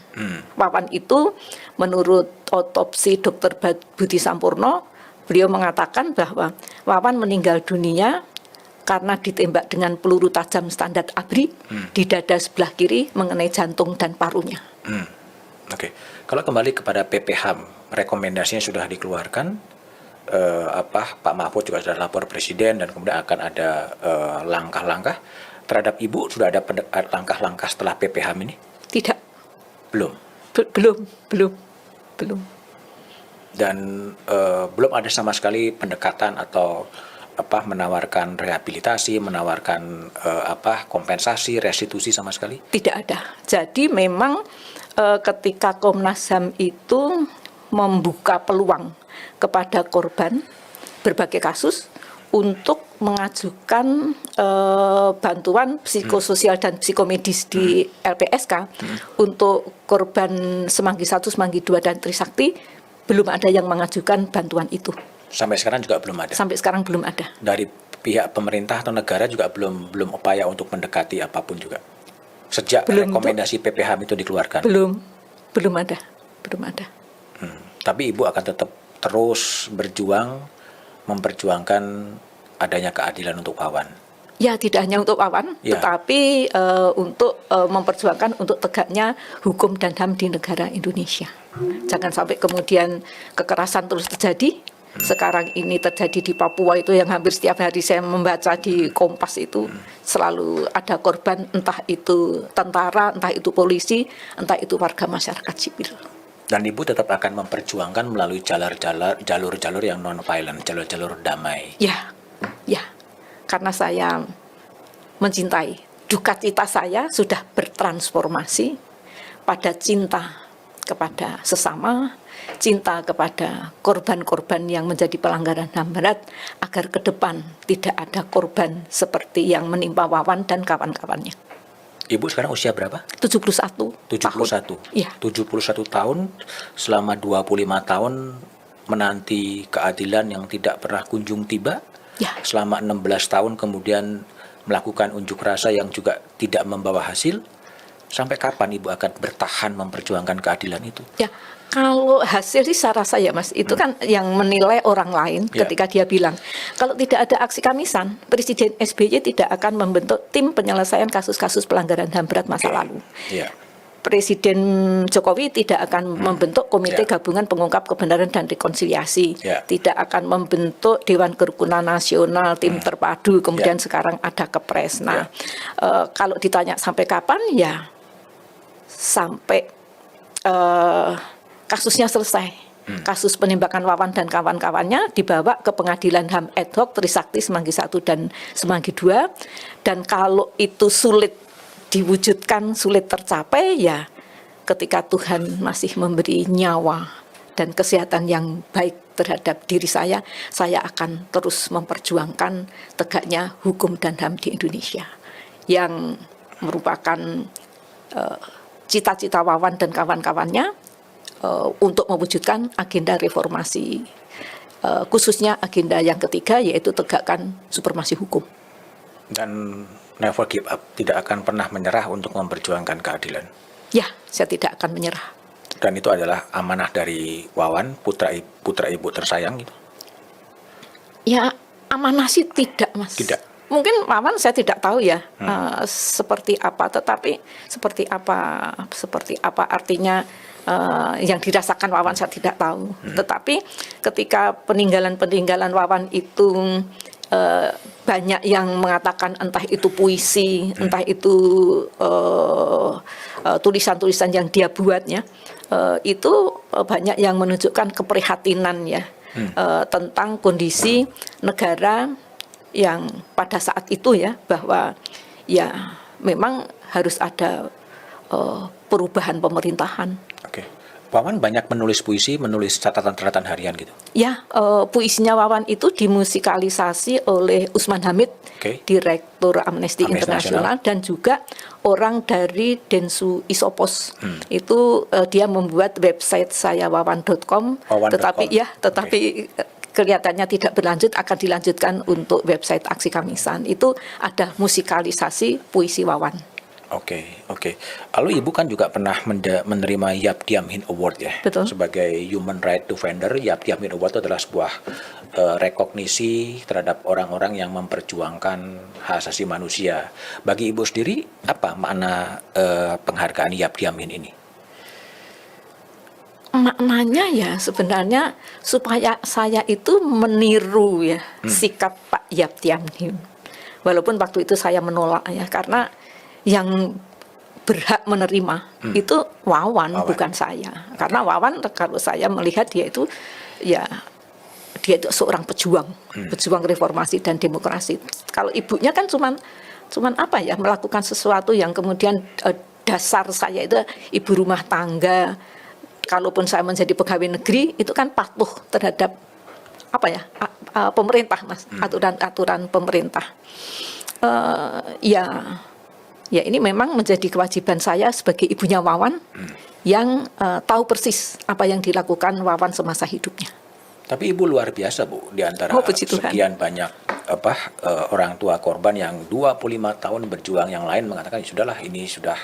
Wawan itu menurut otopsi Dr. Budi Sampurno, beliau mengatakan bahwa Wawan meninggal dunia karena ditembak dengan peluru tajam standar ABRI di dada sebelah kiri mengenai jantung dan parunya. Oke. Kalau kembali kepada PPHAM, rekomendasinya sudah dikeluarkan. Pak Mahfud juga sudah lapor Presiden dan kemudian akan ada langkah-langkah terhadap Ibu. Sudah ada langkah-langkah setelah PPHAM ini? Tidak. Belum. Belum. Dan belum ada sama sekali pendekatan atau menawarkan rehabilitasi, menawarkan kompensasi, restitusi sama sekali? Tidak ada. Jadi memang ketika Komnas HAM itu membuka peluang kepada korban berbagai kasus untuk mengajukan bantuan psikososial dan psikomedis di LPSK untuk korban Semanggi 1, Semanggi 2 dan Trisakti, belum ada yang mengajukan bantuan itu. Sampai sekarang juga belum ada? Sampai sekarang belum ada. Dari pihak pemerintah atau negara juga belum upaya untuk mendekati apapun juga? Sejak rekomendasi PPHAM itu dikeluarkan? Belum ada. Tapi Ibu akan tetap terus berjuang, memperjuangkan adanya keadilan untuk Wawan? Ya, tidak hanya untuk Wawan, tetapi untuk memperjuangkan untuk tegaknya hukum dan HAM di negara Indonesia. Jangan sampai kemudian kekerasan terus terjadi. Sekarang ini terjadi di Papua itu yang hampir setiap hari saya membaca di Kompas itu selalu ada korban, entah itu tentara, entah itu polisi, entah itu warga masyarakat sipil. Dan Ibu tetap akan memperjuangkan melalui jalur-jalur yang non-violent, jalur-jalur damai? Ya, karena saya mencintai. Duka cita saya sudah bertransformasi pada cinta kepada sesama, cinta kepada korban-korban yang menjadi pelanggaran HAM berat, agar ke depan tidak ada korban seperti yang menimpa Wawan dan kawan-kawannya. Ibu sekarang usia berapa? 71. 71. Iya. 71 tahun, selama 25 tahun menanti keadilan yang tidak pernah kunjung tiba. Ya. Selama 16 tahun kemudian melakukan unjuk rasa yang juga tidak membawa hasil. Sampai kapan Ibu akan bertahan memperjuangkan keadilan itu? Ya, kalau hasil sih saya rasa ya Mas, itu kan yang menilai orang lain ketika dia bilang, kalau tidak ada aksi Kamisan, Presiden SBY tidak akan membentuk tim penyelesaian kasus-kasus pelanggaran HAM berat masa lalu. Presiden Jokowi tidak akan membentuk Komite Gabungan Pengungkap Kebenaran dan Rekonsiliasi, tidak akan membentuk Dewan Kerukunan Nasional, tim terpadu, kemudian sekarang ada Kepres. Nah, kalau ditanya sampai kapan, ya sampai kasusnya selesai. Kasus penembakan Wawan dan kawan-kawannya dibawa ke Pengadilan HAM ad hoc Trisakti Semanggi 1 dan Semanggi 2. Dan kalau itu sulit diwujudkan, sulit tercapai, ya ketika Tuhan masih memberi nyawa dan kesehatan yang baik terhadap diri saya akan terus memperjuangkan tegaknya hukum dan HAM di Indonesia, yang merupakan cita-cita Wawan dan kawan-kawannya untuk mewujudkan agenda reformasi, khususnya agenda yang ketiga, yaitu tegakkan supremasi hukum. Dan never give up, tidak akan pernah menyerah untuk memperjuangkan keadilan. Ya, saya tidak akan menyerah. Dan itu adalah amanah dari Wawan, putra ibu tersayang gitu. Ya, amanah sih tidak, Mas. Tidak. Mungkin Wawan saya tidak tahu ya seperti apa, tetapi seperti apa artinya yang dirasakan Wawan saya tidak tahu. Tetapi ketika peninggalan Wawan itu banyak yang mengatakan entah itu puisi, entah itu tulisan-tulisan yang dia buatnya, itu banyak yang menunjukkan keprihatinan ya tentang kondisi negara yang pada saat itu ya, bahwa ya memang harus ada perubahan pemerintahan. Oke. Wawan banyak menulis puisi, menulis catatan-catatan harian gitu. Ya, puisinya Wawan itu dimusikalisasi oleh Usman Hamid, Direktur Amnesty International, dan juga orang dari Densu Isopos. Itu dia membuat website saya wawan.com, tetapi kelihatannya tidak berlanjut, akan dilanjutkan untuk website Aksi Kamisan. Itu ada musikalisasi puisi Wawan. Oke. Lalu Ibu kan juga pernah menerima Yap Thiam Hien Award ya. Betul. Sebagai Human Right Defender, Yap Thiam Hien Award itu adalah sebuah rekognisi terhadap orang-orang yang memperjuangkan hak asasi manusia. Bagi Ibu sendiri, apa makna penghargaan Yap Thiam Hien ini? Maknanya ya sebenarnya supaya saya itu meniru ya sikap Pak Yap Thiam Hien. Walaupun waktu itu saya menolak ya, karena yang berhak menerima itu Wawan, bukan saya. Karena Wawan, kalau saya melihat dia itu seorang pejuang reformasi dan demokrasi. Kalau ibunya kan cuman apa ya, melakukan sesuatu yang kemudian dasar saya itu ibu rumah tangga. Kalaupun saya menjadi pegawai negeri itu kan patuh terhadap apa ya, pemerintah, Mas, aturan-aturan pemerintah. Ya ini memang menjadi kewajiban saya sebagai ibunya Wawan yang tahu persis apa yang dilakukan Wawan semasa hidupnya. Tapi Ibu luar biasa, Bu, di antara sekian banyak orang tua korban yang 25 tahun berjuang, yang lain mengatakan sudahlah, ini sudah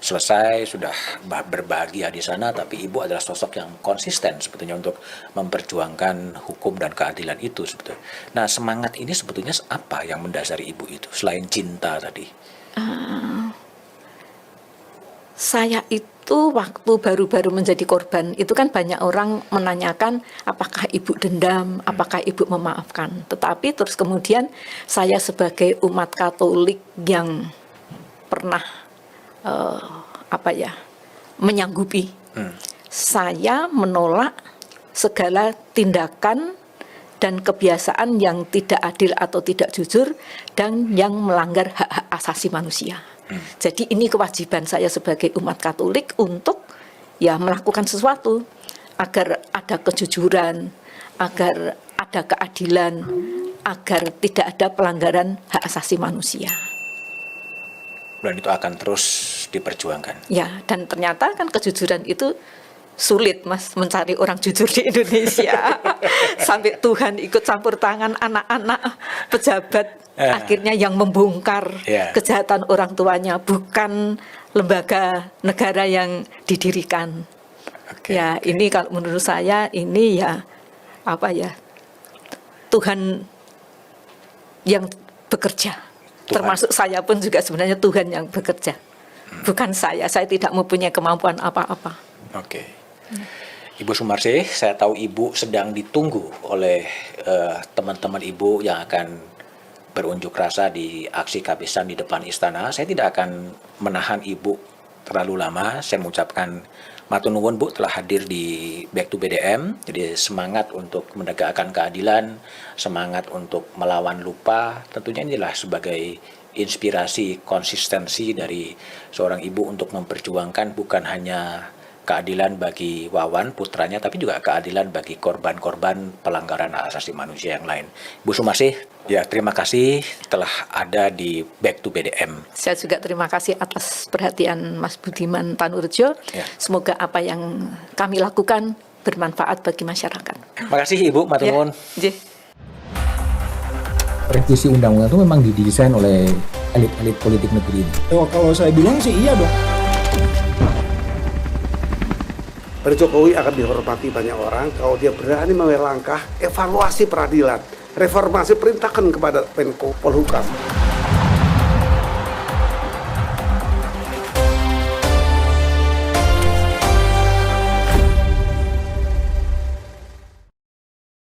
selesai, sudah berbahagia di sana, tapi Ibu adalah sosok yang konsisten sebetulnya untuk memperjuangkan hukum dan keadilan itu sebetulnya. Nah, semangat ini sebetulnya apa yang mendasari Ibu itu selain cinta tadi? Saya itu waktu baru-baru menjadi korban itu kan banyak orang menanyakan apakah ibu dendam, apakah ibu memaafkan. Tetapi terus kemudian saya sebagai umat Katolik yang pernah menyanggupi, saya menolak segala tindakan dan kebiasaan yang tidak adil atau tidak jujur dan yang melanggar hak-hak asasi manusia. Jadi ini kewajiban saya sebagai umat Katolik untuk ya melakukan sesuatu agar ada kejujuran, agar ada keadilan, agar tidak ada pelanggaran hak asasi manusia. Dan itu akan terus diperjuangkan. Ya, dan ternyata kan kejujuran itu sulit, Mas, mencari orang jujur di Indonesia. Sampai Tuhan ikut campur tangan anak-anak pejabat akhirnya yang membongkar kejahatan orang tuanya, bukan lembaga negara yang didirikan. Ini kalau menurut saya ini Tuhan yang bekerja. Termasuk saya pun juga sebenarnya Tuhan yang bekerja. Bukan saya tidak mempunyai kemampuan apa-apa. Ibu Sumarsih, saya tahu Ibu sedang ditunggu oleh teman-teman Ibu yang akan berunjuk rasa di Aksi Kamisan di depan istana. Saya tidak akan menahan Ibu terlalu lama. Saya mengucapkan matur nuwun, Bu, telah hadir di Back to BDM. Jadi semangat untuk menegakkan keadilan, semangat untuk melawan lupa. Tentunya inilah sebagai inspirasi, konsistensi dari seorang ibu untuk memperjuangkan bukan hanya keadilan bagi Wawan putranya, tapi juga keadilan bagi korban-korban pelanggaran hak asasi manusia yang lain. Bu Sumarsih, ya terima kasih telah ada di Back to BDM. Saya juga terima kasih atas perhatian Mas Budiman Tanurjo. Ya. Semoga apa yang kami lakukan bermanfaat bagi masyarakat. Makasih Ibu, matur nuwun. Nggih. Revisi undang-undang itu memang didesain oleh elit-elit politik negeri ini. Kalau saya bilang sih iya dong. Pak Jokowi akan dihormati banyak orang kalau dia berani mengambil langkah evaluasi peradilan, reformasi perintahkan kepada Menko Polhukam.